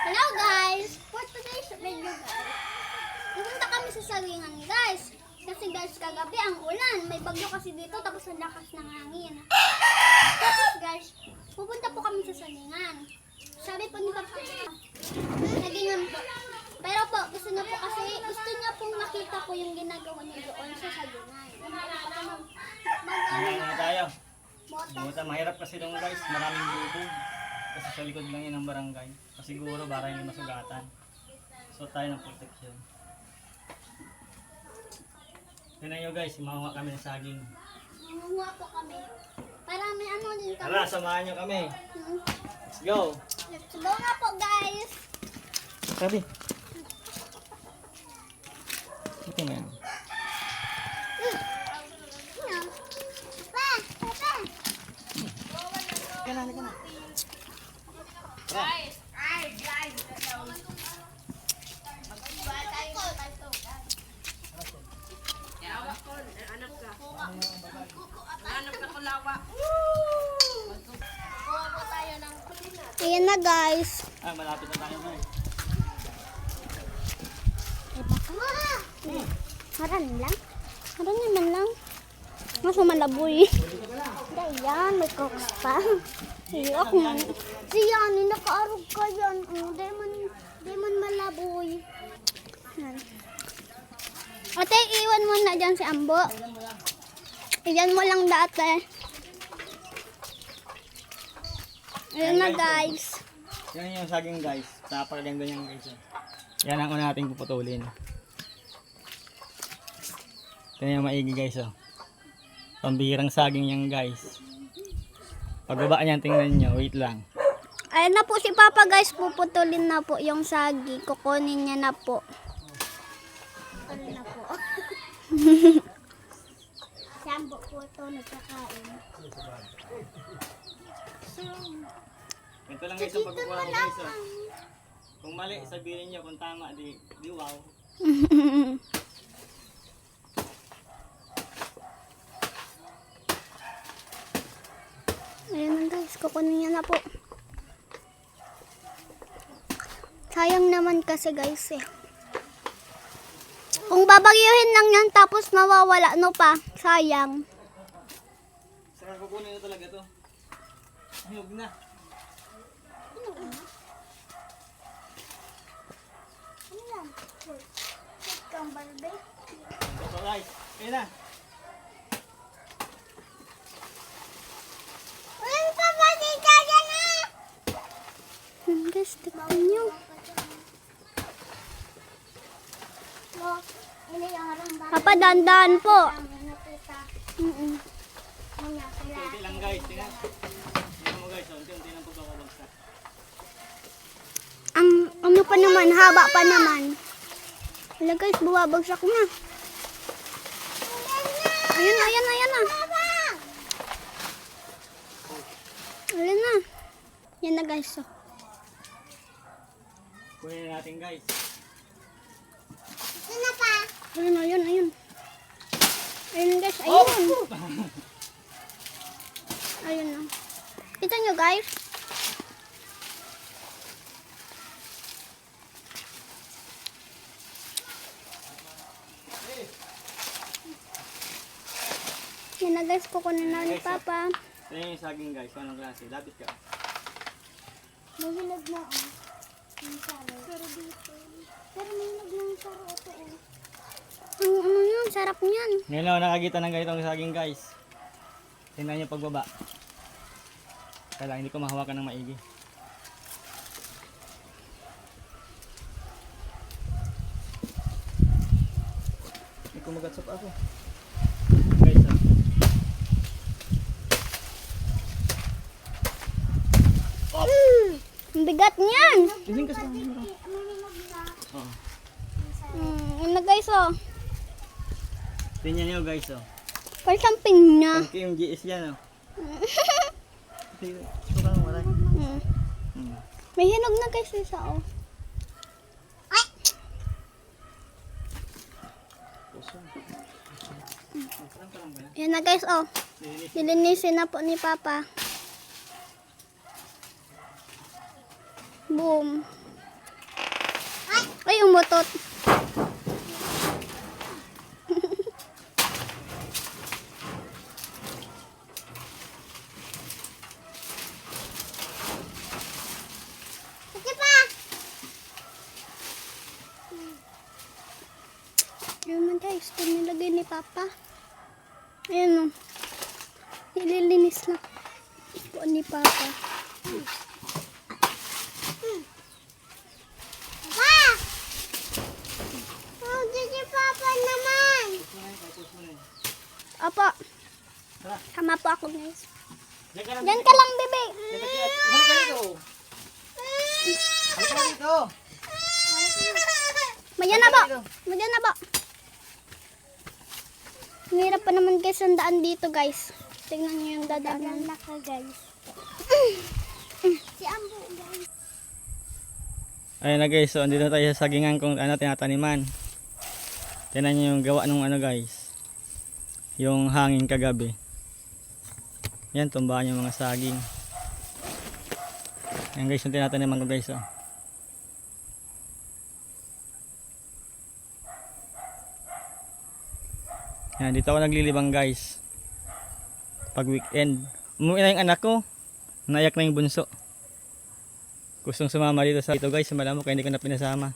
Hello guys! For today's video guys, pupunta kami sa Salingan guys. Kasi guys, kagabi ang ulan. May bagyo kasi dito tapos ang lakas ng hangin. Tapos guys, pupunta po kami sa Salingan. Sabi po ni Papa, nagingan po. Pero po, gusto niya po kasi, gusto niya pong makita po yung ginagawa niya doon sa Salingan. Ngayon na tayo. Moto. Buta, mahirap kasi nung guys, maraming bubog. Kasi sa likod lang yun ng barangay. Siguro para hindi masugatan. So tayo ng protection. Tignan nyo guys, makuha kami ng saging. Mangunguha po kami. Para may ano din kami. Tara, samahan nyo kami. Let's go! Let's go nga po guys! Sabi. Ito na yan. Halika na. Guys! Ayan na guys. Malapit na tayo guys. Ay baka. Haran lang. Haran naman lang. Mas malaboy. Dayan, may cooks pa. Iyak man. Siyan, nakaarog ka yan. Demon malaboy. Yan. Ate, iwan mo na dyan si Ambo. Iyan mo lang dati. Ayan na guys. Yan yung saging guys. Napakaganda niyan guys. Yan ang una nating puputulin. Ito yung maigi guys. Pambihirang saging yan guys. Pagbaba niyan, tingnan nyo. Wait lang. Ayan na po si Papa guys. Puputulin na po yung sagi. Kukunin niya na po. Ano na po? Sambo po ito nagkakain. Ito lang guys ang pagkukuha ko guys. Kung mali, sabihin nyo. Kung tama, di wow. Ayan na guys, kukunin niya na po. Sayang naman kasi guys eh. Kung babagyuhin lang yan tapos mawawala no pa, sayang. Saka kukunin na talaga to. Hinog na. Ano yan? Kang balde. Ito guys. Ayun na. Guys, tignan nyo. Papa, dandan po. Unti lang guys. Tingnan. Tingnan mo guys. Unti-unti lang pagkakabagsak. Ang ano pa naman, haba pa naman. Wala guys, buwabagsak na. Ayun na. Ayun na. Yan na guys. So. Kunin na natin guys. Ayun. Ayun guys, ayun. Ayun na. Kita nyo guys. Yan na guys, kukunin na ni Papa. Ito yung saging guys. Anong klase? Lapit ka. Mahilag na oh. Yung saro. Pero dito. Pero mahilag na yung saro ito oh. Ano yun? Sarap niyan. Ngayon lang nakakita ng ganitong saging guys. Tingnan nyo pagbaba. Kaya hindi ko mahawakan ng maigi. Hindi ko magatsap ako. Guys Ang bigat niyan. Tingin ka sa camera. Oo. Yan na guys oh. Tingnan nyo guys Parang samping na. Pagka yung GS yan Suka lang wala. May hinog na guys isa oh. Ay! Yan na guys oh. Nilinisin na po ni Papa. Boom. Ay, umutot. Yun man guys, ito nilagay ni Papa. Ayan o. Nililinis lang po ni Papa. Papa! Oh, si Papa naman. Opo. Tama po ako guys. Diyan ka lang, bebe. Halika dito. Halika dito. Magyan na po. Magyan na po. Hirap pa naman guys ang daan dito guys. Tingnan nyo yung dadaanan. Naka guys. Si Ambo guys. Ayun na guys, so andito tayo sa sagingan kung ano tinataniman. Tingnan nyo yung gawa ng ano guys. Yung hangin kagabi. Yan, tumbahan yung mga saging. Yan guys, yung tinataniman ko guys. Oh. Yan, dito ako naglilibang guys. Pag weekend. Umuwi na yung anak ko. Naiyak na yung bunso. Gustong sumama dito sa ito guys. Malamok kaya hindi ko na pinasama.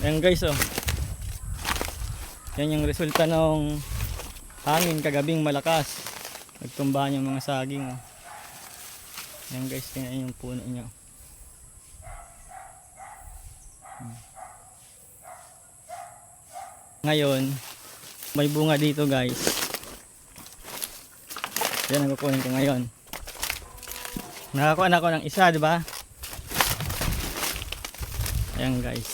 Yan guys oh. Yan yung resulta ng hangin kagabing malakas. Nagtumbahan yung mga saging oh. Yan guys, tingnan yung puno nyo. Ngayon, may bunga dito guys. Yan ang kukunin ko ngayon. Nakakuha na ako ng isa, di ba? Ayan guys.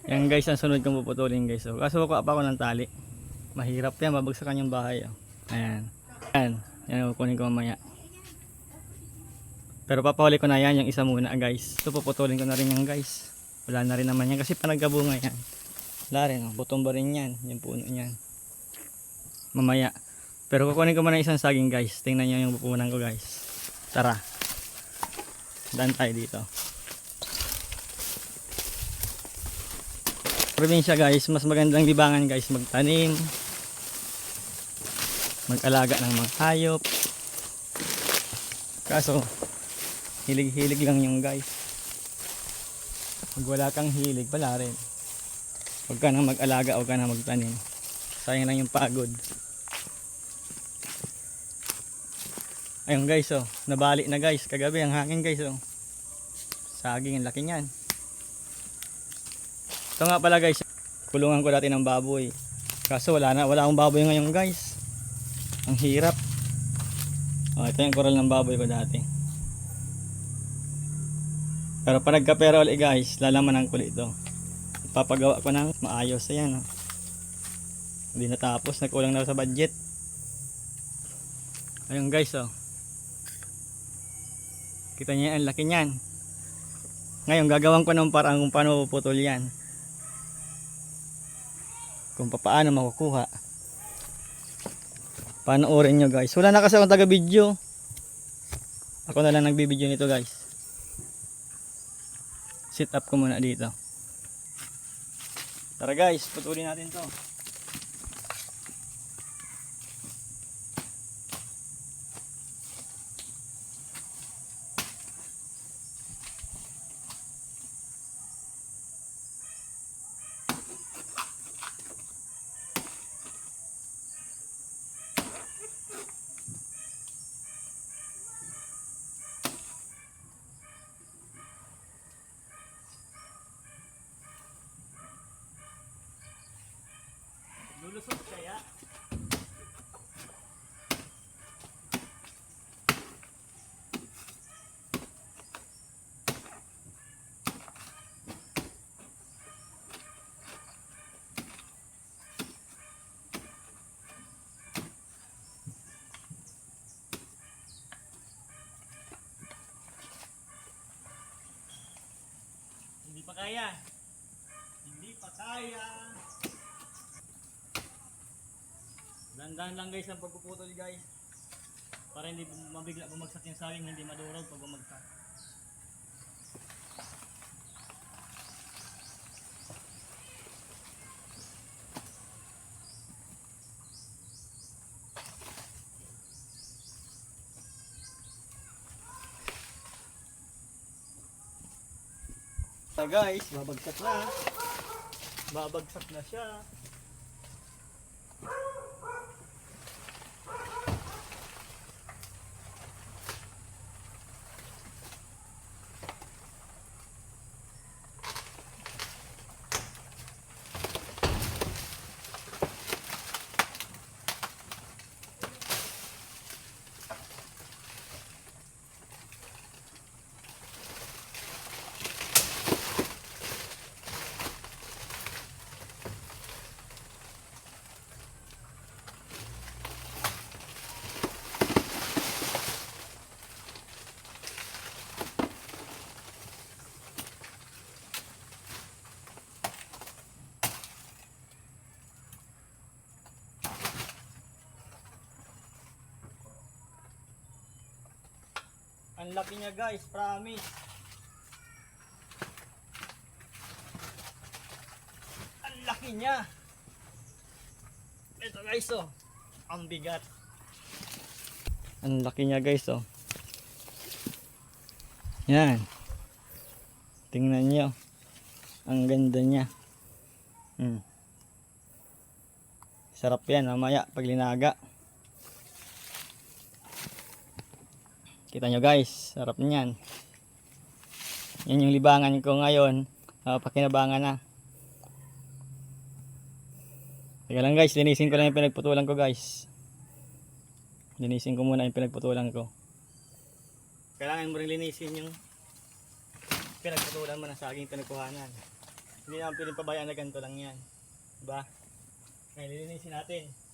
Yan guys, ang sunod kong puputulin guys. So, kaso kuha pa ako ng tali. Mahirap yan, mabagsakan yung bahay. Oh. Ayan. Ayan. Yan ang kukunin ko mamaya. Pero papahuli ko na yan, yung isa muna guys. So puputulin ko na rin yan guys. Wala na rin naman yan kasi panagkabunga yan. Wala rin, oh. Butomba rin yan, yung puno yan. Mamaya. Pero kukunin ko muna isang saging guys. Tingnan nyo yung pupunan ko guys. Tara. Daan tayo dito. Probinsya guys, mas magandang libangan guys. Magtanim. Mag-alaga ng mga hayop. Kaso hilig-hilig lang yung guys. Pag wala kang hilig, wala rin. Huwag ka nang mag-alaga, huwag ka nang magtanim. Sayang lang yung pagod. Ayun guys oh, nabali na guys. Kagabi ang hangin guys oh. Saging, ang laki niyan. Ito nga pala guys, kulungan ko dati ng baboy. Kaso wala akong baboy ngayon guys. Ang hirap. Oh, ito yung koral ng baboy ko dati. Pero pag nagkapera ulit guys, lalamanan ko dito. Papagawa ko ng maayos. Ayan oh. Hindi natapos, nagkulang na sa budget. Ayun guys oh. Kita niya ang laki niyan. Ngayon gagawin ko ng parang kung paano puputol yan. Kung paano makukuha. Panoorin nyo guys. Wala na kasi akong taga video. Ako na lang nagbibideo nito guys. Sit up ko muna dito. Tara guys, putulin natin to. Lulusot kaya? Hindi pa kaya. Hindi pa kaya. Wala Tandaan lang guys ang pagpuputol guys. Para hindi mabigla bumagsak yung saging, hindi madurog pag bumagsak. Guys, babagsak na. Babagsak na siya. Ang laki niya guys, promise. Ang laki niya. Ito guys oh. Ang bigat. Ang laki niya guys oh. Yan. Tingnan niyo. Ang ganda niya. Sarap yan mamaya pag linaga. Kita nyo guys, sarap niyan. Yan yung libangan ko ngayon. Pakinabangan na. Teka lang guys, linisin ko lang yung pinagputulan ko guys. Linisin ko muna yung pinagputulan ko. Kailangan mo rin linisin yung pinagputulan mo na saging pinagkuhanan. Hindi naman piling pabayaan na ganito lang yan. Diba? Ngayon lilinisin natin.